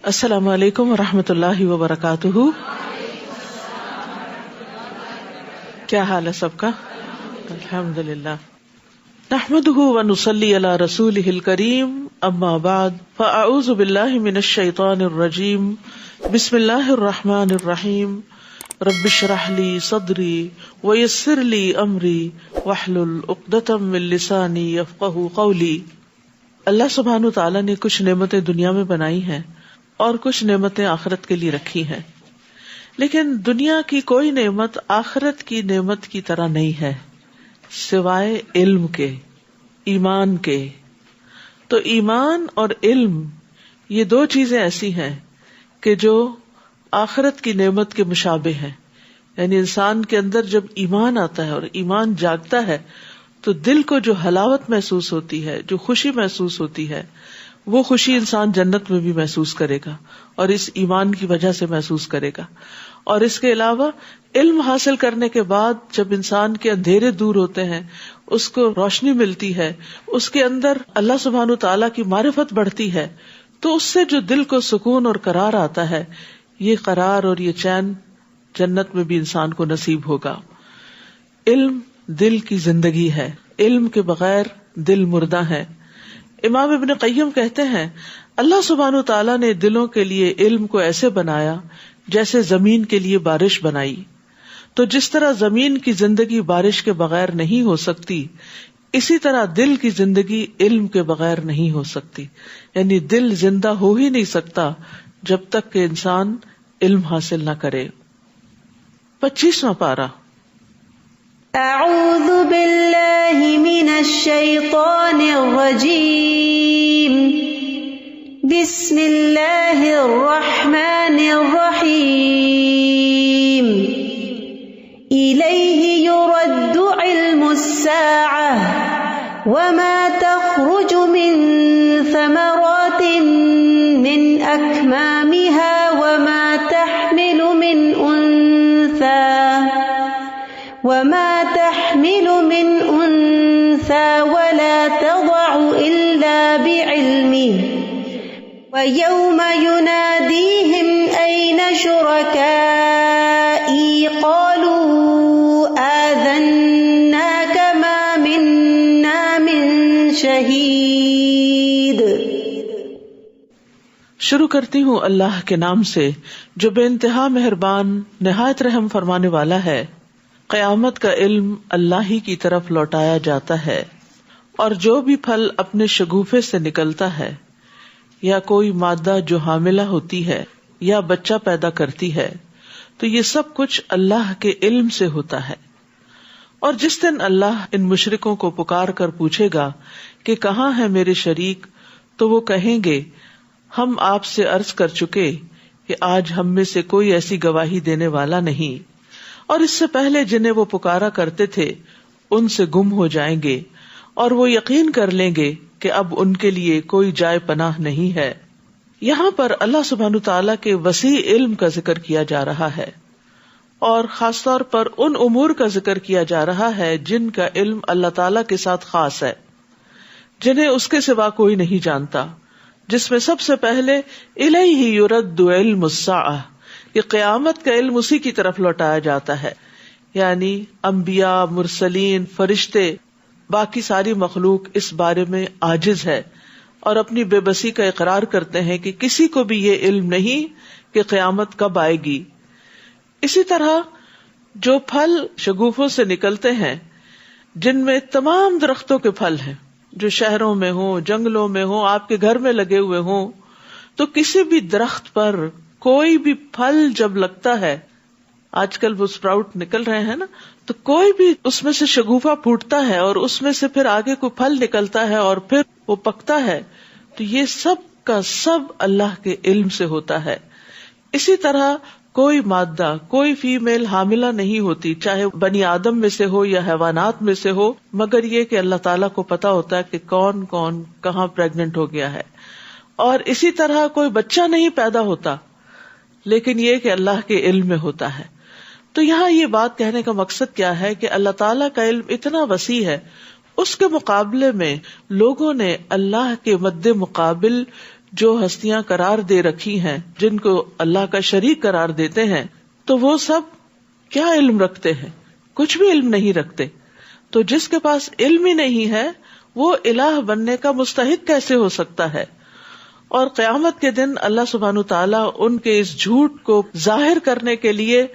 السلام علیکم ورحمۃ اللہ وبرکاتہ. کیا حال ہے سب کا؟ الحمدللہ. نحمده ونصلی علی رسولہ الکریم. اما بعد فاعوذ باللہ من الشیطان الرجیم. بسم اللہ الرحمن الرحیم. رب اشرح لی صدری ویسر لی امری واحلل عقدۃ من لسانی یفقہوا قولی. اللہ سبحانہ وتعالی نے کچھ نعمتیں دنیا میں بنائی ہیں اور کچھ نعمتیں آخرت کے لیے رکھی ہیں، لیکن دنیا کی کوئی نعمت آخرت کی نعمت کی طرح نہیں ہے سوائے علم کے، ایمان کے. تو ایمان اور علم یہ دو چیزیں ایسی ہیں کہ جو آخرت کی نعمت کے مشابہ ہیں. یعنی انسان کے اندر جب ایمان آتا ہے اور ایمان جاگتا ہے تو دل کو جو حلاوت محسوس ہوتی ہے، جو خوشی محسوس ہوتی ہے، وہ خوشی انسان جنت میں بھی محسوس کرے گا اور اس ایمان کی وجہ سے محسوس کرے گا. اور اس کے علاوہ علم حاصل کرنے کے بعد جب انسان کے اندھیرے دور ہوتے ہیں، اس کو روشنی ملتی ہے، اس کے اندر اللہ سبحانہ تعالیٰ کی معرفت بڑھتی ہے، تو اس سے جو دل کو سکون اور قرار آتا ہے، یہ قرار اور یہ چین جنت میں بھی انسان کو نصیب ہوگا. علم دل کی زندگی ہے، علم کے بغیر دل مردہ ہے. امام ابن قیم کہتے ہیں اللہ سبحانہ تعالیٰ نے دلوں کے لیے علم کو ایسے بنایا جیسے زمین کے لیے بارش بنائی. تو جس طرح زمین کی زندگی بارش کے بغیر نہیں ہو سکتی، اسی طرح دل کی زندگی علم کے بغیر نہیں ہو سکتی. یعنی دل زندہ ہو ہی نہیں سکتا جب تک کہ انسان علم حاصل نہ کرے. 25واں پارہ. اعوذ باللہ من الشیطان الرجیم. بسم اللہ الرحمن الرحیم. الیہ یرد علم الساعة وما تخرج من ثمرات من اکمامها وما تحمل من انثى ولا تضع الا بعلمه ويوم يناديهم اين شركائي قالوا آذناك ما منا من شهيد. شروع کرتی ہوں اللہ کے نام سے جو بے انتہا مہربان نہایت رحم فرمانے والا ہے. قیامت کا علم اللہ ہی کی طرف لوٹایا جاتا ہے، اور جو بھی پھل اپنے شگوفے سے نکلتا ہے، یا کوئی مادہ جو حاملہ ہوتی ہے یا بچہ پیدا کرتی ہے، تو یہ سب کچھ اللہ کے علم سے ہوتا ہے. اور جس دن اللہ ان مشرکوں کو پکار کر پوچھے گا کہ کہاں ہے میرے شریک، تو وہ کہیں گے ہم آپ سے عرض کر چکے کہ آج ہم میں سے کوئی ایسی گواہی دینے والا نہیں، اور اس سے پہلے جنہیں وہ پکارا کرتے تھے ان سے گم ہو جائیں گے، اور وہ یقین کر لیں گے کہ اب ان کے لیے کوئی جائے پناہ نہیں ہے. یہاں پر اللہ سبحانہ تعالیٰ کے وسیع علم کا ذکر کیا جا رہا ہے، اور خاص طور پر ان امور کا ذکر کیا جا رہا ہے جن کا علم اللہ تعالیٰ کے ساتھ خاص ہے، جنہیں اس کے سوا کوئی نہیں جانتا. جس میں سب سے پہلے الیہ یرد علم الساعہ، کہ قیامت کا علم اسی کی طرف لوٹایا جاتا ہے. یعنی انبیاء، مرسلین، فرشتے، باقی ساری مخلوق اس بارے میں عاجز ہے اور اپنی بے بسی کا اقرار کرتے ہیں کہ کسی کو بھی یہ علم نہیں کہ قیامت کب آئے گی. اسی طرح جو پھل شگوفوں سے نکلتے ہیں، جن میں تمام درختوں کے پھل ہیں، جو شہروں میں ہوں، جنگلوں میں ہوں، آپ کے گھر میں لگے ہوئے ہوں، تو کسی بھی درخت پر کوئی بھی پھل جب لگتا ہے، آج کل وہ اسپراؤٹ نکل رہے ہیں نا، تو کوئی بھی اس میں سے شگوفہ پھوٹتا ہے اور اس میں سے پھر آگے کوئی پھل نکلتا ہے اور پھر وہ پکتا ہے، تو یہ سب کا سب اللہ کے علم سے ہوتا ہے. اسی طرح کوئی مادہ، کوئی فیمیل حاملہ نہیں ہوتی، چاہے بنی آدم میں سے ہو یا حیوانات میں سے ہو، مگر یہ کہ اللہ تعالیٰ کو پتا ہوتا ہے کہ کون کون کہاں پریگننٹ ہو گیا ہے. اور اسی طرح کوئی بچہ نہیں پیدا ہوتا، لیکن یہ کہ اللہ کے علم میں ہوتا ہے. تو یہاں یہ بات کہنے کا مقصد کیا ہے کہ اللہ تعالیٰ کا علم اتنا وسیع ہے، اس کے مقابلے میں لوگوں نے اللہ کے مد مقابل جو ہستیاں قرار دے رکھی ہیں، جن کو اللہ کا شریک قرار دیتے ہیں، تو وہ سب کیا علم رکھتے ہیں؟ کچھ بھی علم نہیں رکھتے. تو جس کے پاس علم ہی نہیں ہے وہ الہ بننے کا مستحق کیسے ہو سکتا ہے؟ اور قیامت کے دن اللہ سبحانہ تعالیٰ ان کے اس جھوٹ کو ظاہر کرنے کے لیے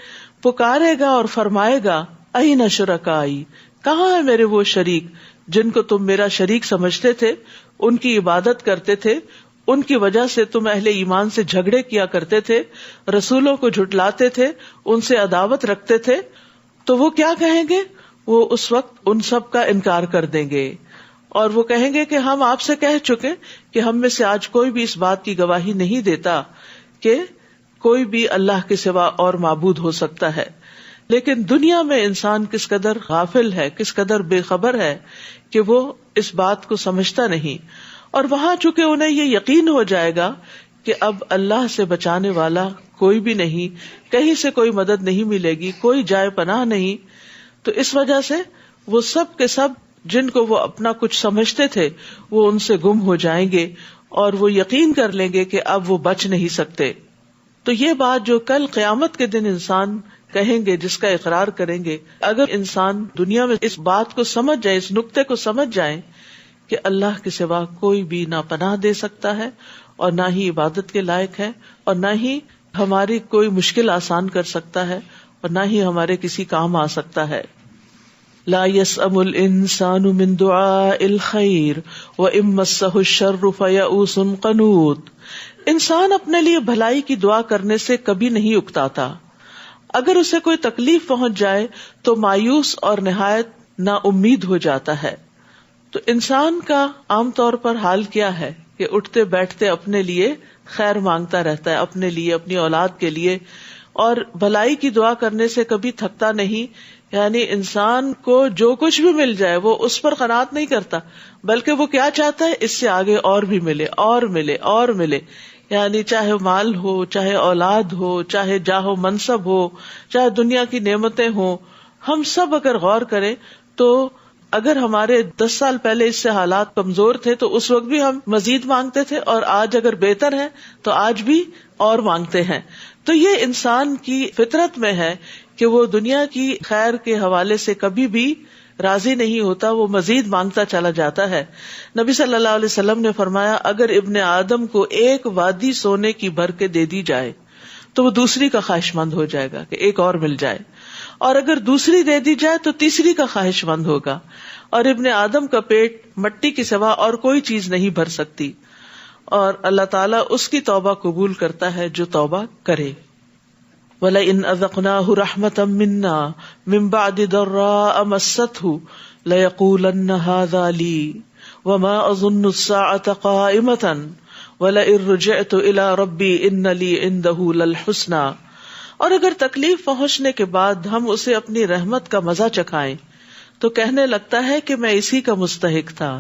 پکارے گا اور فرمائے گا اَیْنَ شُرَکَائِی، کہاں ہے میرے وہ شریک جن کو تم میرا شریک سمجھتے تھے، ان کی عبادت کرتے تھے، ان کی وجہ سے تم اہل ایمان سے جھگڑے کیا کرتے تھے، رسولوں کو جھٹلاتے تھے، ان سے عداوت رکھتے تھے. تو وہ کیا کہیں گے؟ وہ اس وقت ان سب کا انکار کر دیں گے اور وہ کہیں گے کہ ہم آپ سے کہہ چکے کہ ہم میں سے آج کوئی بھی اس بات کی گواہی نہیں دیتا کہ کوئی بھی اللہ کے سوا اور معبود ہو سکتا ہے. لیکن دنیا میں انسان کس قدر غافل ہے، کس قدر بے خبر ہے کہ وہ اس بات کو سمجھتا نہیں. اور وہاں چونکہ انہیں یہ یقین ہو جائے گا کہ اب اللہ سے بچانے والا کوئی بھی نہیں، کہیں سے کوئی مدد نہیں ملے گی، کوئی جائے پناہ نہیں، تو اس وجہ سے وہ سب کے سب جن کو وہ اپنا کچھ سمجھتے تھے وہ ان سے گم ہو جائیں گے اور وہ یقین کر لیں گے کہ اب وہ بچ نہیں سکتے. تو یہ بات جو کل قیامت کے دن انسان کہیں گے، جس کا اقرار کریں گے، اگر انسان دنیا میں اس بات کو سمجھ جائے، اس نقطے کو سمجھ جائیں کہ اللہ کے سوا کوئی بھی نہ پناہ دے سکتا ہے اور نہ ہی عبادت کے لائق ہے اور نہ ہی ہماری کوئی مشکل آسان کر سکتا ہے اور نہ ہی ہمارے کسی کام آ سکتا ہے. لا يسأم الانسان من دعاء الخير وان مسه الشر فيئوس قنوط. انسان اپنے لیے بھلائی کی دعا کرنے سے کبھی نہیں اکتاتا، اگر اسے کوئی تکلیف پہنچ جائے تو مایوس اور نہایت نا امید ہو جاتا ہے. تو انسان کا عام طور پر حال کیا ہے کہ اٹھتے بیٹھتے اپنے لیے خیر مانگتا رہتا ہے، اپنے لیے، اپنی اولاد کے لیے، اور بھلائی کی دعا کرنے سے کبھی تھکتا نہیں. یعنی انسان کو جو کچھ بھی مل جائے وہ اس پر قناعت نہیں کرتا، بلکہ وہ کیا چاہتا ہے، اس سے آگے اور بھی ملے اور ملے اور ملے. یعنی چاہے مال ہو، چاہے اولاد ہو، چاہے جاہ و منصب ہو، چاہے دنیا کی نعمتیں ہوں. ہم سب اگر غور کریں تو اگر ہمارے 10 سال پہلے اس سے حالات کمزور تھے تو اس وقت بھی ہم مزید مانگتے تھے، اور آج اگر بہتر ہے تو آج بھی اور مانگتے ہیں. تو یہ انسان کی فطرت میں ہے کہ وہ دنیا کی خیر کے حوالے سے کبھی بھی راضی نہیں ہوتا، وہ مزید مانگتا چلا جاتا ہے. نبی صلی اللہ علیہ وسلم نے فرمایا اگر ابن آدم کو ایک وادی سونے کی بھر کے دے دی جائے تو وہ دوسری کا خواہش مند ہو جائے گا کہ ایک اور مل جائے، اور اگر دوسری دے دی جائے تو تیسری کا خواہش مند ہوگا. اور ابن آدم کا پیٹ مٹی کے سوا اور کوئی چیز نہیں بھر سکتی، اور اللہ تعالیٰ اس کی توبہ قبول کرتا ہے جو توبہ کرے. وَلَئِنْ أَذَقْنَاهُ رَحْمَةً مِنَّا مِنْ بَعْدِ ضَرَّاءَ مَسَّتْهُ لَيَقُولَنَّ هَذَا لِي وَمَا أَظُنُّ السَّاعَةَ قَائِمَةً وَلَئِن رُجِعْتُ إِلَى رَبِّي إِنَّ لِي عِندَهُ لَلْحُسْنَى. اور اگر تکلیف پہنچنے کے بعد ہم اسے اپنی رحمت کا مزہ چکھائیں تو کہنے لگتا ہے کہ میں اسی کا مستحق تھا،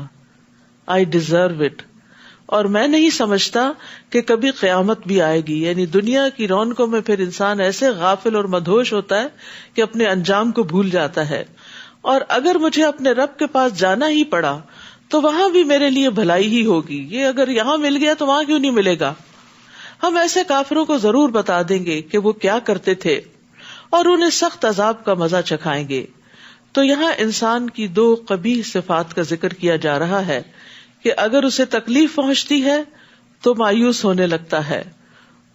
I deserve it. اور میں نہیں سمجھتا کہ کبھی قیامت بھی آئے گی. یعنی دنیا کی رونقوں میں پھر انسان ایسے غافل اور مدہوش ہوتا ہے کہ اپنے انجام کو بھول جاتا ہے. اور اگر مجھے اپنے رب کے پاس جانا ہی پڑا تو وہاں بھی میرے لیے بھلائی ہی ہوگی. یہ اگر یہاں مل گیا تو وہاں کیوں نہیں ملے گا. ہم ایسے کافروں کو ضرور بتا دیں گے کہ وہ کیا کرتے تھے اور انہیں سخت عذاب کا مزہ چکھائیں گے. تو یہاں انسان کی 2 قبیح صفات کا ذکر کیا جا رہا ہے کہ اگر اسے تکلیف پہنچتی ہے تو مایوس ہونے لگتا ہے،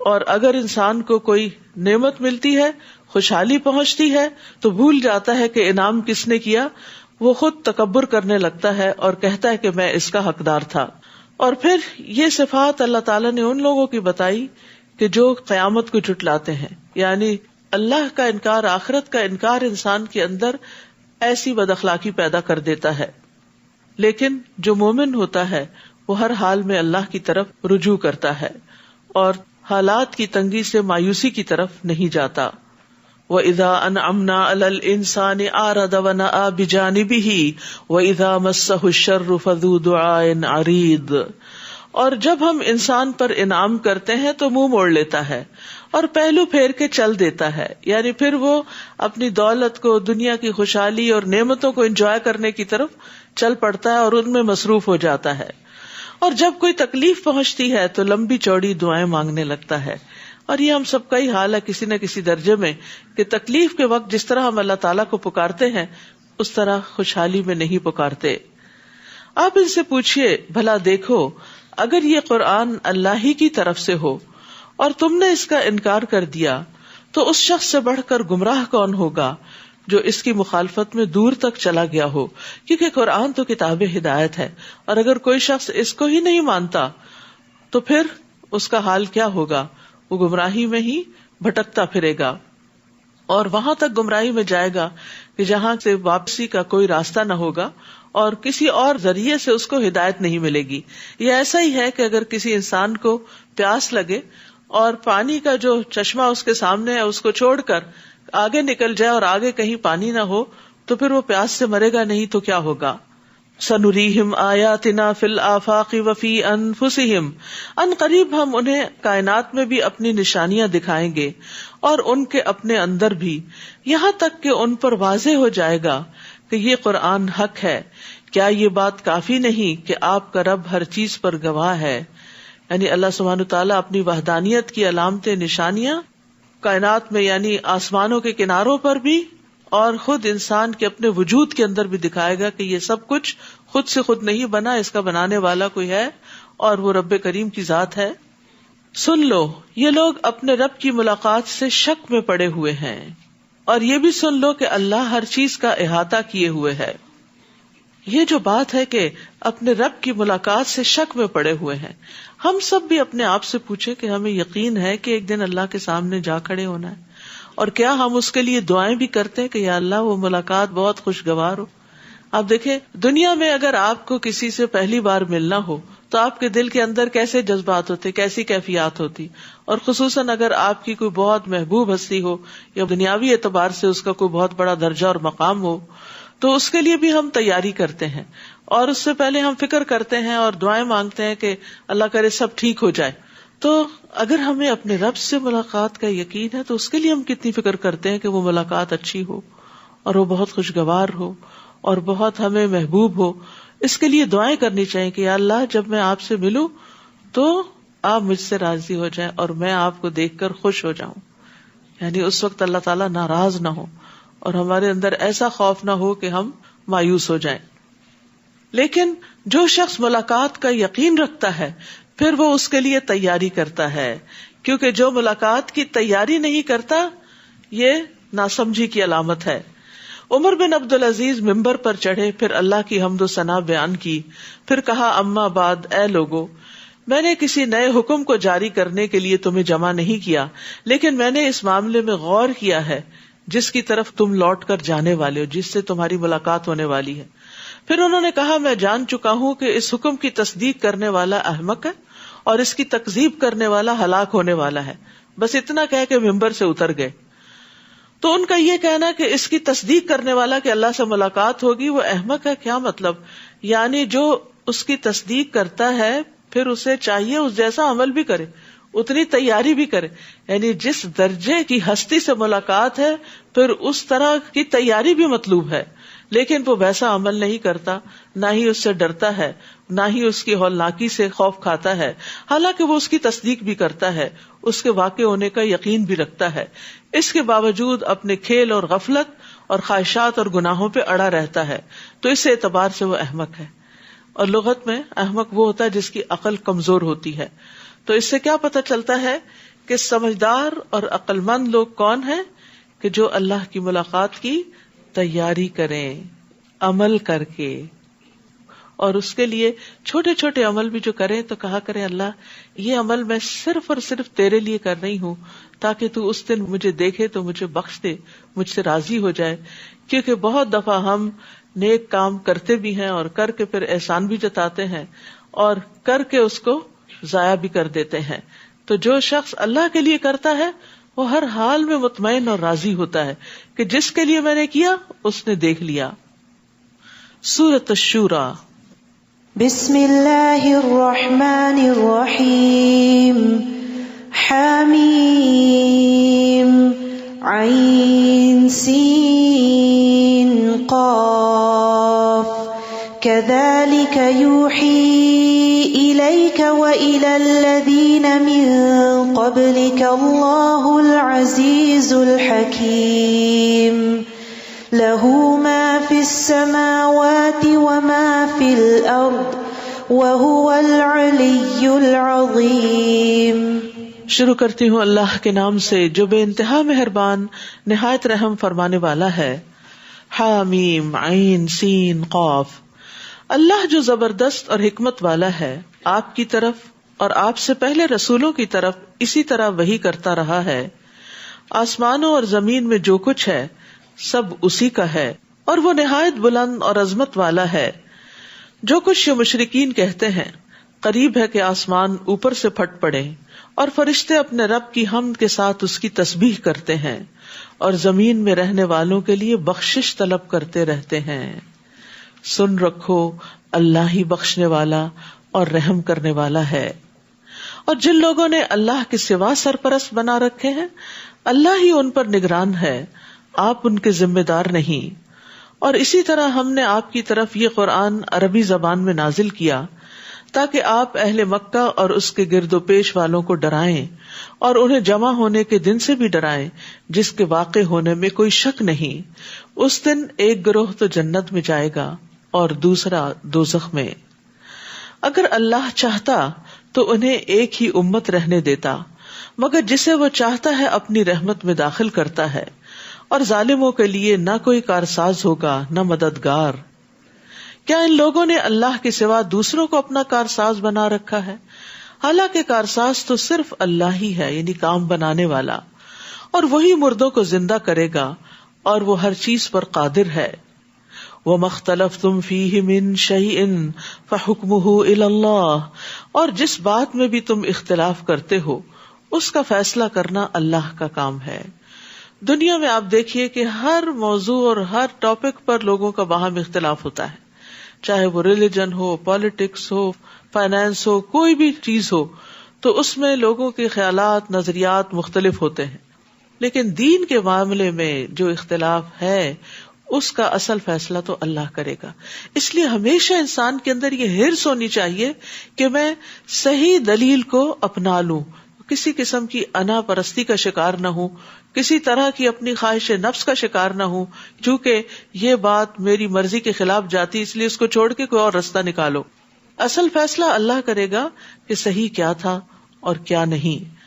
اور اگر انسان کو کوئی نعمت ملتی ہے، خوشحالی پہنچتی ہے تو بھول جاتا ہے کہ انعام کس نے کیا. وہ خود تکبر کرنے لگتا ہے اور کہتا ہے کہ میں اس کا حقدار تھا. اور پھر یہ صفات اللہ تعالیٰ نے ان لوگوں کی بتائی کہ جو قیامت کو جھٹلاتے ہیں. یعنی اللہ کا انکار، آخرت کا انکار انسان کے اندر ایسی بد اخلاقی پیدا کر دیتا ہے. لیکن جو مومن ہوتا ہے وہ ہر حال میں اللہ کی طرف رجوع کرتا ہے اور حالات کی تنگی سے مایوسی کی طرف نہیں جاتا. وَإِذَا أَنْعَمْنَا عَلَى الْإِنسَانِ أَعْرَضَ وَنَأَىٰ بِجَانِبِهِ وَإِذَا مَسَّهُ الشَّرُّ فَذُو دُعَاءٍ عَرِيضٍ. اور جب ہم انسان پر انعام کرتے ہیں تو منہ موڑ لیتا ہے اور پہلو پھیر کے چل دیتا ہے. یعنی پھر وہ اپنی دولت کو، دنیا کی خوشحالی اور نعمتوں کو انجوائے کرنے کی طرف چل پڑتا ہے اور ان میں مصروف ہو جاتا ہے. اور جب کوئی تکلیف پہنچتی ہے تو لمبی چوڑی دعائیں مانگنے لگتا ہے. اور یہ ہم سب کا ہی حال ہے کسی نہ کسی درجے میں کہ تکلیف کے وقت جس طرح ہم اللہ تعالیٰ کو پکارتے ہیں اس طرح خوشحالی میں نہیں پکارتے. آپ ان سے پوچھئے بھلا دیکھو اگر یہ قرآن اللہ ہی کی طرف سے ہو اور تم نے اس کا انکار کر دیا تو اس شخص سے بڑھ کر گمراہ کون ہوگا جو اس کی مخالفت میں دور تک چلا گیا ہو. کیونکہ قرآن تو کتاب ہدایت ہے، اور اگر کوئی شخص اس کو ہی نہیں مانتا تو پھر اس کا حال کیا ہوگا؟ وہ گمراہی میں ہی بھٹکتا پھرے گا اور وہاں تک گمراہی میں جائے گا کہ جہاں سے واپسی کا کوئی راستہ نہ ہوگا اور کسی اور ذریعے سے اس کو ہدایت نہیں ملے گی. یہ ایسا ہی ہے کہ اگر کسی انسان کو پیاس لگے اور پانی کا جو چشمہ اس کے سامنے ہے اس کو چھوڑ کر آگے نکل جائے اور آگے کہیں پانی نہ ہو تو پھر وہ پیاس سے مرے گا نہیں تو کیا ہوگا؟ سنریہم آیاتنا فی الآفاق وفی انفسہم، ان قریب ہم انہیں کائنات میں بھی اپنی نشانیاں دکھائیں گے اور ان کے اپنے اندر بھی، یہاں تک کہ ان پر واضح ہو جائے گا کہ یہ قرآن حق ہے. کیا یہ بات کافی نہیں کہ آپ کا رب ہر چیز پر گواہ ہے؟ یعنی اللہ سبحانہ تعالیٰ اپنی وحدانیت کی علامتیں، نشانیاں کائنات میں یعنی آسمانوں کے کناروں پر بھی اور خود انسان کے اپنے وجود کے اندر بھی دکھائے گا کہ یہ سب کچھ خود سے خود نہیں بنا، اس کا بنانے والا کوئی ہے اور وہ رب کریم کی ذات ہے. سن لو یہ لوگ اپنے رب کی ملاقات سے شک میں پڑے ہوئے ہیں، اور یہ بھی سن لو کہ اللہ ہر چیز کا احاطہ کیے ہوئے ہے. یہ جو بات ہے کہ اپنے رب کی ملاقات سے شک میں پڑے ہوئے ہیں، ہم سب بھی اپنے آپ سے پوچھے کہ ہمیں یقین ہے کہ ایک دن اللہ کے سامنے جا کھڑے ہونا ہے، اور کیا ہم اس کے لیے دعائیں بھی کرتے ہیں کہ یا اللہ وہ ملاقات بہت خوشگوار ہو. آپ دیکھیں دنیا میں اگر آپ کو کسی سے پہلی بار ملنا ہو تو آپ کے دل کے اندر کیسے جذبات ہوتے، کیسی کیفیات ہوتی، اور خصوصاً اگر آپ کی کوئی بہت محبوب ہستی ہو یا دنیاوی اعتبار سے اس کا کوئی بہت بڑا درجہ اور مقام ہو تو اس کے لیے بھی ہم تیاری کرتے ہیں، اور اس سے پہلے ہم فکر کرتے ہیں اور دعائیں مانگتے ہیں کہ اللہ کرے سب ٹھیک ہو جائے. تو اگر ہمیں اپنے رب سے ملاقات کا یقین ہے تو اس کے لیے ہم کتنی فکر کرتے ہیں کہ وہ ملاقات اچھی ہو اور وہ بہت خوشگوار ہو اور بہت ہمیں محبوب ہو. اس کے لیے دعائیں کرنی چاہیے کہ یا اللہ جب میں آپ سے ملوں تو آپ مجھ سے راضی ہو جائیں اور میں آپ کو دیکھ کر خوش ہو جاؤں. یعنی اس وقت اللہ تعالیٰ ناراض نہ ہو اور ہمارے اندر ایسا خوف نہ ہو کہ ہم مایوس ہو جائیں. لیکن جو شخص ملاقات کا یقین رکھتا ہے پھر وہ اس کے لیے تیاری کرتا ہے، کیونکہ جو ملاقات کی تیاری نہیں کرتا یہ ناسمجھی کی علامت ہے. عمر بن عبدالعزیز ممبر پر چڑھے، پھر اللہ کی حمد و ثنا بیان کی، پھر کہا اما بعد، اے لوگو، میں نے کسی نئے حکم کو جاری کرنے کے لیے تمہیں جمع نہیں کیا، لیکن میں نے اس معاملے میں غور کیا ہے جس کی طرف تم لوٹ کر جانے والے ہو، جس سے تمہاری ملاقات ہونے والی ہے. پھر انہوں نے کہا میں جان چکا ہوں کہ اس حکم کی تصدیق کرنے والا احمق ہے اور اس کی تکذیب کرنے والا ہلاک ہونے والا ہے. بس اتنا کہہ کے ممبر سے اتر گئے. تو ان کا یہ کہنا کہ اس کی تصدیق کرنے والا کہ اللہ سے ملاقات ہوگی وہ احمق ہے، کیا مطلب؟ یعنی جو اس کی تصدیق کرتا ہے پھر اسے چاہیے اس جیسا عمل بھی کرے، اتنی تیاری بھی کرے. یعنی جس درجے کی ہستی سے ملاقات ہے پھر اس طرح کی تیاری بھی مطلوب ہے، لیکن وہ ویسا عمل نہیں کرتا، نہ ہی اس سے ڈرتا ہے، نہ ہی اس کی ہولناکی سے خوف کھاتا ہے، حالانکہ وہ اس کی تصدیق بھی کرتا ہے، اس کے واقع ہونے کا یقین بھی رکھتا ہے. اس کے باوجود اپنے کھیل اور غفلت اور خواہشات اور گناہوں پہ اڑا رہتا ہے، تو اس اعتبار سے وہ احمق ہے. اور لغت میں احمق وہ ہوتا ہے جس کی عقل کمزور ہوتی ہے. تو اس سے کیا پتہ چلتا ہے کہ سمجھدار اور عقل مند لوگ کون ہیں؟ کہ جو اللہ کی ملاقات کی تیاری کریں عمل کر کے، اور اس کے لیے چھوٹے چھوٹے عمل بھی جو کریں تو کہا کریں اللہ یہ عمل میں صرف اور صرف تیرے لیے کر رہی ہوں تاکہ تو اس دن مجھے دیکھے تو مجھے بخش دے، مجھ سے راضی ہو جائے. کیونکہ بہت دفعہ ہم نیک کام کرتے بھی ہیں اور کر کے پھر احسان بھی جتاتے ہیں اور کر کے اس کو ضائع بھی کر دیتے ہیں. تو جو شخص اللہ کے لیے کرتا ہے وہ ہر حال میں مطمئن اور راضی ہوتا ہے کہ جس کے لیے میں نے کیا اس نے دیکھ لیا. سورۃ الشورى. بسم اللہ الرحمن الرحیم. حمیم عین سین قاف. كذلك يوحي إليك وإلى الذين من قبلك الله العزيز الحكيم له ما في السماوات وما في الأرض وهو العلي العظيم. شروع کرتی ہوں اللہ کے نام سے جو بے انتہا مہربان نہایت رحم فرمانے والا ہے. حامیم عین سین قاف. اللہ جو زبردست اور حکمت والا ہے آپ کی طرف اور آپ سے پہلے رسولوں کی طرف اسی طرح وحی کرتا رہا ہے. آسمانوں اور زمین میں جو کچھ ہے سب اسی کا ہے اور وہ نہایت بلند اور عظمت والا ہے. جو کچھ یہ مشرکین کہتے ہیں قریب ہے کہ آسمان اوپر سے پھٹ پڑے اور فرشتے اپنے رب کی حمد کے ساتھ اس کی تسبیح کرتے ہیں اور زمین میں رہنے والوں کے لیے بخشش طلب کرتے رہتے ہیں. سن رکھو اللہ ہی بخشنے والا اور رحم کرنے والا ہے. اور جن لوگوں نے اللہ کے سوا سرپرست بنا رکھے ہیں اللہ ہی ان پر نگران ہے، آپ ان کے ذمہ دار نہیں. اور اسی طرح ہم نے آپ کی طرف یہ قرآن عربی زبان میں نازل کیا تاکہ آپ اہل مکہ اور اس کے گرد و پیش والوں کو ڈرائیں اور انہیں جمع ہونے کے دن سے بھی ڈرائیں جس کے واقع ہونے میں کوئی شک نہیں. اس دن ایک گروہ تو جنت میں جائے گا اور دوسرا دوزخ میں. اگر اللہ چاہتا تو انہیں ایک ہی امت رہنے دیتا، مگر جسے وہ چاہتا ہے اپنی رحمت میں داخل کرتا ہے، اور ظالموں کے لیے نہ کوئی کارساز ہوگا نہ مددگار. کیا ان لوگوں نے اللہ کے سوا دوسروں کو اپنا کارساز بنا رکھا ہے؟ حالانکہ کارساز تو صرف اللہ ہی ہے، یعنی کام بنانے والا، اور وہی مردوں کو زندہ کرے گا اور وہ ہر چیز پر قادر ہے. وَمَا اخْتَلَفْتُمْ فِيهِ مِنْ شَيْءٍ فَحُكْمُهُ إِلَى اللَّهِ. اور جس بات میں بھی تم اختلاف کرتے ہو اس کا فیصلہ کرنا اللہ کا کام ہے. دنیا میں آپ دیکھیے کہ ہر موضوع اور ہر ٹاپک پر لوگوں کا باہم اختلاف ہوتا ہے، چاہے وہ ریلیجن ہو، پالیٹکس ہو، فائنانس ہو، کوئی بھی چیز ہو، تو اس میں لوگوں کے خیالات نظریات مختلف ہوتے ہیں. لیکن دین کے معاملے میں جو اختلاف ہے اس کا اصل فیصلہ تو اللہ کرے گا. اس لیے ہمیشہ انسان کے اندر یہ حرص ہونی چاہیے کہ میں صحیح دلیل کو اپنا لوں، کسی قسم کی انا پرستی کا شکار نہ ہوں، کسی طرح کی اپنی خواہش نفس کا شکار نہ ہوں، چونکہ یہ بات میری مرضی کے خلاف جاتی اس لیے اس کو چھوڑ کے کوئی اور رستہ نکالو. اصل فیصلہ اللہ کرے گا کہ صحیح کیا تھا اور کیا نہیں.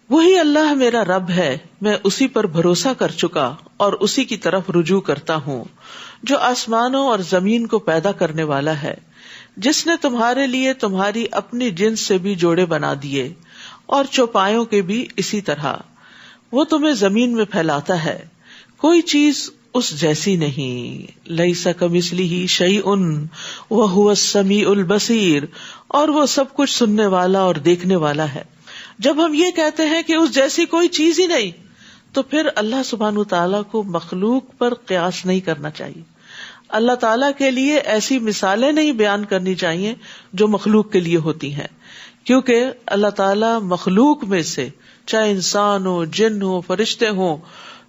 وہی اللہ میرا رب ہے، میں اسی پر بھروسہ کر چکا اور اسی کی طرف رجوع کرتا ہوں، جو آسمانوں اور زمین کو پیدا کرنے والا ہے، جس نے تمہارے لیے تمہاری اپنی جنس سے بھی جوڑے بنا دیے اور چوپایوں کے بھی اسی طرح. وہ تمہیں زمین میں پھیلاتا ہے، کوئی چیز اس جیسی نہیں. لیس کمثلہ شیء وہو السمیع البصیر. اور وہ سب کچھ سننے والا اور دیکھنے والا ہے. جب ہم یہ کہتے ہیں کہ اس جیسی کوئی چیز ہی نہیں تو پھر اللہ سبحانہ تعالیٰ کو مخلوق پر قیاس نہیں کرنا چاہیے. اللہ تعالیٰ کے لیے ایسی مثالیں نہیں بیان کرنی چاہیے جو مخلوق کے لیے ہوتی ہیں، کیونکہ اللہ تعالیٰ مخلوق میں سے چاہے انسان ہو، جن ہو، فرشتے ہوں،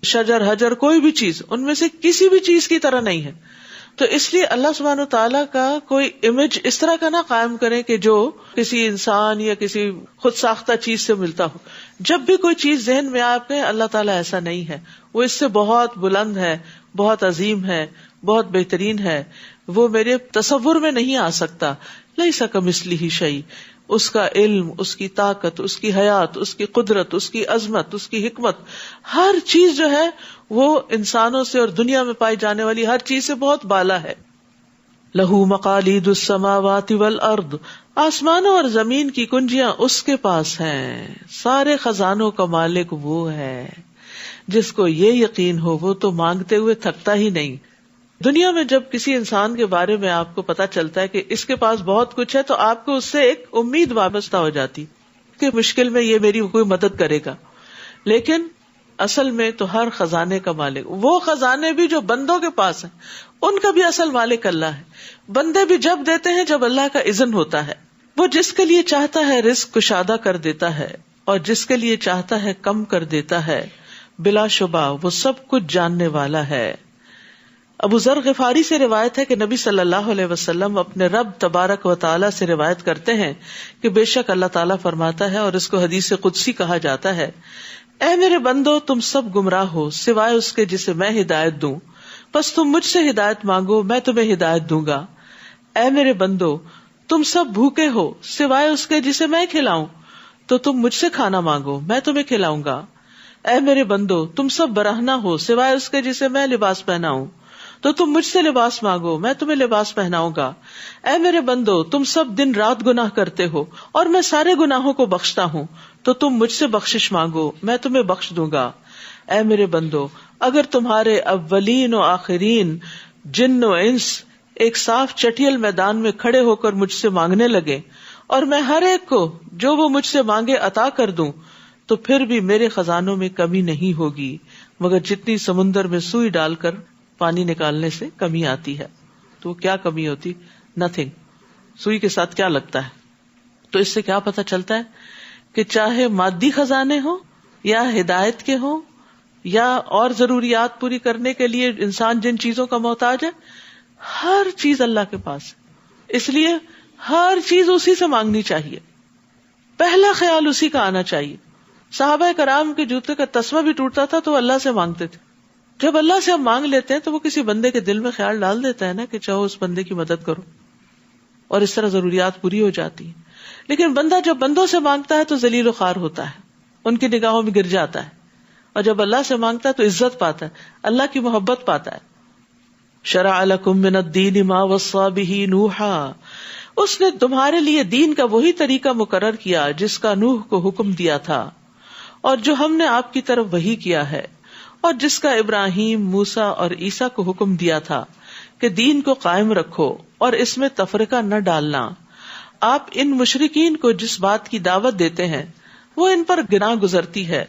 شجر حجر، کوئی بھی چیز ان میں سے کسی بھی چیز کی طرح نہیں ہے. تو اس لیے اللہ سبحانہ تعالیٰ کا کوئی امیج اس طرح کا نہ قائم کرے کہ جو کسی انسان یا کسی خود ساختہ چیز سے ملتا ہو. جب بھی کوئی چیز ذہن میں آپ کے، اللہ تعالیٰ ایسا نہیں ہے، وہ اس سے بہت بلند ہے، بہت عظیم ہے، بہت بہترین ہے، وہ میرے تصور میں نہیں آ سکتا. لیس کمثلہ شیء. اس کا علم، اس کی طاقت، اس کی حیات، اس کی قدرت، اس کی عظمت، اس کی حکمت، ہر چیز جو ہے وہ انسانوں سے اور دنیا میں پائی جانے والی ہر چیز سے بہت بالا ہے. لہو مقالید السماوات والارض. آسمانوں اور زمین کی کنجیاں اس کے پاس ہیں. سارے خزانوں کا مالک وہ ہے. جس کو یہ یقین ہو وہ تو مانگتے ہوئے تھکتا ہی نہیں. دنیا میں جب کسی انسان کے بارے میں آپ کو پتا چلتا ہے کہ اس کے پاس بہت کچھ ہے تو آپ کو اس سے ایک امید وابستہ ہو جاتی کہ مشکل میں یہ میری کوئی مدد کرے گا. لیکن اصل میں تو ہر خزانے کا مالک، وہ خزانے بھی جو بندوں کے پاس ہیں ان کا بھی اصل مالک اللہ ہے. بندے بھی جب دیتے ہیں جب اللہ کا اذن ہوتا ہے. وہ جس کے لیے چاہتا ہے رزق کشادہ کر دیتا ہے اور جس کے لیے چاہتا ہے کم کر دیتا ہے. بلا شبہ وہ سب کچھ جاننے والا ہے. ابو ذر غفاری سے روایت ہے کہ نبی صلی اللہ علیہ وسلم اپنے رب تبارک و تعالی سے روایت کرتے ہیں کہ بے شک اللہ تعالیٰ فرماتا ہے، اور اس کو حدیث قدسی کہا جاتا ہے، اے میرے بندو تم سب گمراہ ہو سوائے اس کے جسے میں ہدایت دوں، بس تم مجھ سے ہدایت مانگو میں تمہیں ہدایت دوں گا۔ اے میرے بندو تم سب بھوکے ہو سوائے اس کے جسے میں کھلاؤں، تو تم مجھ سے کھانا مانگو میں تمہیں کھلاؤں گا۔ اے میرے بندو تم سب برہنہ ہو سوائے اس کے جسے میں لباس پہناؤں، تو تم مجھ سے لباس مانگو میں تمہیں لباس پہناؤں گا۔ اے میرے بندو تم سب دن رات گناہ کرتے ہو اور میں سارے گناہوں کو بخشتا ہوں، تو تم مجھ سے بخشش مانگو میں تمہیں بخش دوں گا۔ اے میرے بندو اگر تمہارے اولین و آخرین جن و انس ایک صاف چٹیل میدان میں کھڑے ہو کر مجھ سے مانگنے لگے اور میں ہر ایک کو جو وہ مجھ سے مانگے عطا کر دوں، تو پھر بھی میرے خزانوں میں کمی نہیں ہوگی مگر جتنی سمندر میں سوئی ڈال کر پانی نکالنے سے کمی آتی ہے۔ تو کیا کمی ہوتی؟ نتھنگ۔ سوئی کے ساتھ کیا لگتا ہے؟ تو اس سے کیا پتہ چلتا ہے کہ چاہے مادی خزانے ہوں یا ہدایت کے ہوں یا اور ضروریات پوری کرنے کے لیے انسان جن چیزوں کا محتاج ہے، ہر چیز اللہ کے پاس ہے۔ اس لیے ہر چیز اسی سے مانگنی چاہیے، پہلا خیال اسی کا آنا چاہیے۔ صحابہ کرام کے جوتے کا تسمہ بھی ٹوٹتا تھا تو اللہ سے مانگتے تھے۔ جب اللہ سے ہم مانگ لیتے ہیں تو وہ کسی بندے کے دل میں خیال ڈال دیتا ہے نا کہ چاہو اس بندے کی مدد کرو، اور اس طرح ضروریات پوری ہو جاتی ہیں۔ لیکن بندہ جب بندوں سے مانگتا ہے تو ذلیل و خوار ہوتا ہے، ان کی نگاہوں میں گر جاتا ہے، اور جب اللہ سے مانگتا ہے تو عزت پاتا ہے، اللہ کی محبت پاتا ہے۔ شرع لکم من الدین ما وصی بہ نوحا، اس نے تمہارے لیے دین کا وہی طریقہ مقرر کیا جس کا نوح کو حکم دیا تھا، اور جو ہم نے آپ کی طرف وحی کیا ہے، اور جس کا ابراہیم، موسیٰ اور عیسیٰ کو حکم دیا تھا کہ دین کو قائم رکھو اور اس میں تفرقہ نہ ڈالنا۔ آپ ان مشرکین کو جس بات کی دعوت دیتے ہیں وہ ان پر گناہ گزرتی ہے،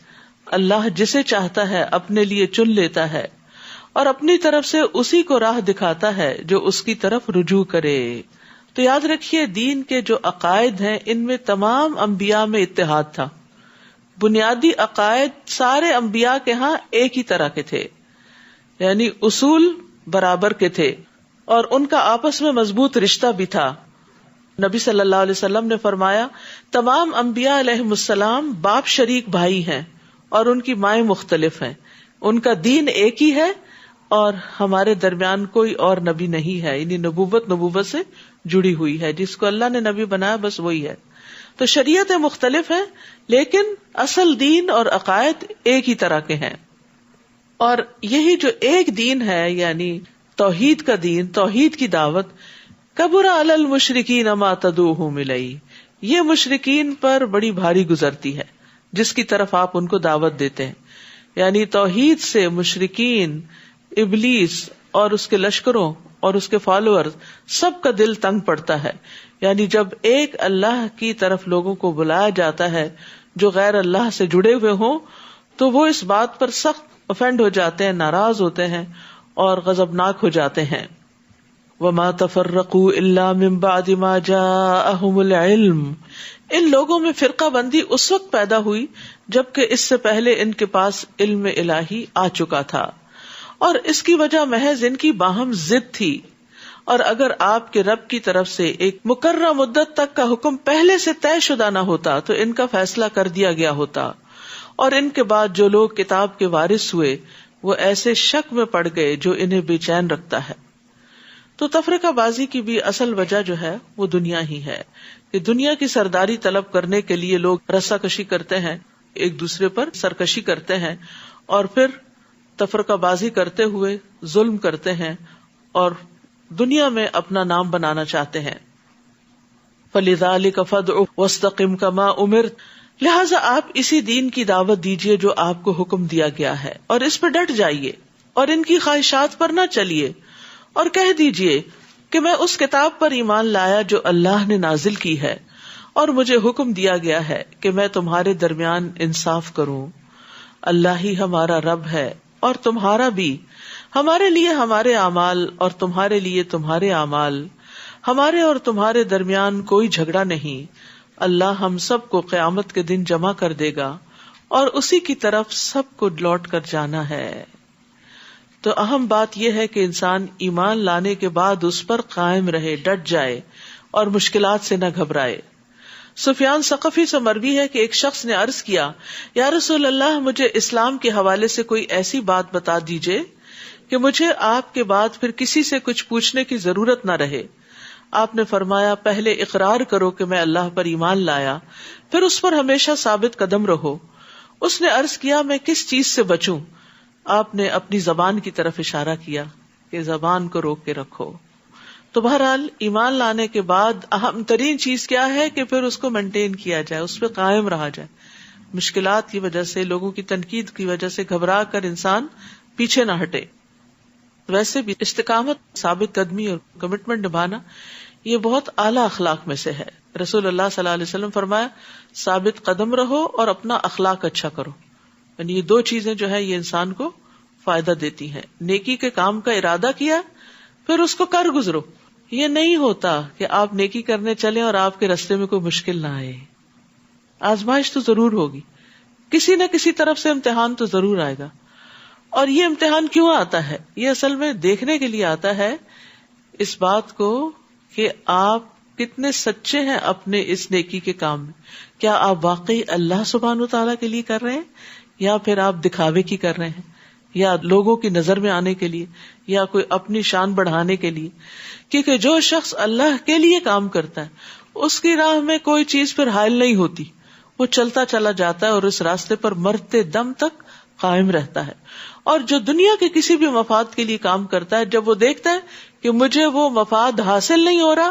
اللہ جسے چاہتا ہے اپنے لیے چن لیتا ہے اور اپنی طرف سے اسی کو راہ دکھاتا ہے جو اس کی طرف رجوع کرے۔ تو یاد رکھیے دین کے جو عقائد ہیں ان میں تمام انبیاء میں اتحاد تھا، بنیادی عقائد سارے انبیاء کے ہاں ایک ہی طرح کے تھے، یعنی اصول برابر کے تھے، اور ان کا آپس میں مضبوط رشتہ بھی تھا۔ نبی صلی اللہ علیہ وسلم نے فرمایا تمام انبیاء علیہم السلام باپ شریک بھائی ہیں اور ان کی مائیں مختلف ہیں، ان کا دین ایک ہی ہے اور ہمارے درمیان کوئی اور نبی نہیں ہے، یعنی نبوت سے جڑی ہوئی ہے، جس کو اللہ نے نبی بنایا بس وہی ہے۔ تو شریعتیں مختلف ہیں لیکن اصل دین اور عقائد ایک ہی طرح کے ہیں، اور یہی جو ایک دین ہے یعنی توحید کا دین، توحید کی دعوت، کبر علی المشرکین ما تدعوہم الیہ، یہ مشرکین پر بڑی بھاری گزرتی ہے جس کی طرف آپ ان کو دعوت دیتے ہیں۔ یعنی توحید سے مشرکین، ابلیس اور اس کے لشکروں اور اس کے فالوورز سب کا دل تنگ پڑتا ہے۔ یعنی جب ایک اللہ کی طرف لوگوں کو بلایا جاتا ہے جو غیر اللہ سے جڑے ہوئے ہوں تو وہ اس بات پر سخت افینڈ ہو جاتے ہیں، ناراض ہوتے ہیں اور غضبناک ہو جاتے ہیں۔ وَمَا تَفَرَّقُوا إِلَّا مِن بَعْدِ مَا جَاءَهُمُ الْعِلْمُ، ان لوگوں میں فرقہ بندی اس وقت پیدا ہوئی جبکہ اس سے پہلے ان کے پاس علم الہی آ چکا تھا، اور اس کی وجہ محض ان کی باہم ضد تھی۔ اور اگر آپ کے رب کی طرف سے ایک مقررہ مدت تک کا حکم پہلے سے طے شدہ نہ ہوتا تو ان کا فیصلہ کر دیا گیا ہوتا، اور ان کے بعد جو لوگ کتاب کے وارث ہوئے وہ ایسے شک میں پڑ گئے جو انہیں بے چین رکھتا ہے۔ تو تفرقہ بازی کی بھی اصل وجہ جو ہے وہ دنیا ہی ہے، کہ دنیا کی سرداری طلب کرنے کے لیے لوگ رسا کشی کرتے ہیں، ایک دوسرے پر سرکشی کرتے ہیں، اور پھر تفرقہ بازی کرتے ہوئے ظلم کرتے ہیں اور دنیا میں اپنا نام بنانا چاہتے ہیں۔ فَلِذَلِكَ فَادْعُ وَاسْتَقِمْ كَمَا أُمِرْتَ، لہٰذا آپ اسی دین کی دعوت دیجیے جو آپ کو حکم دیا گیا ہے، اور اس پہ ڈٹ جائیے اور ان کی خواہشات پر نہ چلیے، اور کہہ دیجیے کہ میں اس کتاب پر ایمان لایا جو اللہ نے نازل کی ہے، اور مجھے حکم دیا گیا ہے کہ میں تمہارے درمیان انصاف کروں۔ اللہ ہی ہمارا رب ہے اور تمہارا بھی، ہمارے لیے ہمارے اعمال اور تمہارے لیے تمہارے اعمال، ہمارے اور تمہارے درمیان کوئی جھگڑا نہیں۔ اللہ ہم سب کو قیامت کے دن جمع کر دے گا اور اسی کی طرف سب کو لوٹ کر جانا ہے۔ تو اہم بات یہ ہے کہ انسان ایمان لانے کے بعد اس پر قائم رہے، ڈٹ جائے اور مشکلات سے نہ گھبرائے. سفیان ثقفی سے مروی ہے کہ ایک شخص نے عرض کیا، یا رسول اللہ، مجھے اسلام کے حوالے سے کوئی ایسی بات بتا دیجئے کہ مجھے آپ کے بعد پھر کسی سے کچھ پوچھنے کی ضرورت نہ رہے. آپ نے فرمایا، پہلے اقرار کرو کہ میں اللہ پر ایمان لایا، پھر اس پر ہمیشہ ثابت قدم رہو. اس نے عرض کیا، میں کس چیز سے بچوں؟ آپ نے اپنی زبان کی طرف اشارہ کیا کہ زبان کو روک کے رکھو. تو بہرحال ایمان لانے کے بعد اہم ترین چیز کیا ہے کہ پھر اس کو مینٹین کیا جائے، اس پہ قائم رہا جائے. مشکلات کی وجہ سے، لوگوں کی تنقید کی وجہ سے گھبرا کر انسان پیچھے نہ ہٹے. ویسے بھی استقامت، ثابت قدمی اور کمٹمنٹ نبھانا یہ بہت اعلیٰ اخلاق میں سے ہے. رسول اللہ صلی اللہ علیہ وسلم فرمایا، ثابت قدم رہو اور اپنا اخلاق اچھا کرو. یعنی یہ دو چیزیں جو ہے یہ انسان کو فائدہ دیتی ہیں. نیکی کے کام کا ارادہ کیا، پھر اس کو کر گزرو. یہ نہیں ہوتا کہ آپ نیکی کرنے چلیں اور آپ کے راستے میں کوئی مشکل نہ آئے. آزمائش تو ضرور ہوگی، کسی نہ کسی طرف سے امتحان تو ضرور آئے گا. اور یہ امتحان کیوں آتا ہے؟ یہ اصل میں دیکھنے کے لیے آتا ہے اس بات کو کہ آپ کتنے سچے ہیں اپنے اس نیکی کے کام میں. کیا آپ واقعی اللہ سبحانہ وتعالیٰ کے لیے کر رہے ہیں، یا پھر آپ دکھاوے کی کر رہے ہیں، یا لوگوں کی نظر میں آنے کے لیے، یا کوئی اپنی شان بڑھانے کے لیے. کیونکہ جو شخص اللہ کے لیے کام کرتا ہے اس کی راہ میں کوئی چیز پھر حائل نہیں ہوتی، وہ چلتا چلا جاتا ہے اور اس راستے پر مرتے دم تک قائم رہتا ہے. اور جو دنیا کے کسی بھی مفاد کے لیے کام کرتا ہے، جب وہ دیکھتا ہے کہ مجھے وہ مفاد حاصل نہیں ہو رہا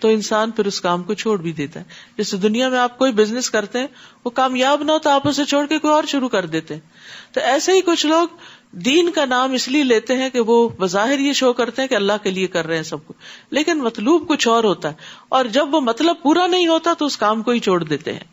تو انسان پھر اس کام کو چھوڑ بھی دیتا ہے. جیسے دنیا میں آپ کوئی بزنس کرتے ہیں، وہ کامیاب نہ ہو تو آپ اسے چھوڑ کے کوئی اور شروع کر دیتے ہیں. تو ایسے ہی کچھ لوگ دین کا نام اس لیے لیتے ہیں کہ وہ بظاہر یہ شو کرتے ہیں کہ اللہ کے لیے کر رہے ہیں سب کو، لیکن مطلوب کچھ اور ہوتا ہے. اور جب وہ مطلب پورا نہیں ہوتا تو اس کام کو ہی چھوڑ دیتے ہیں.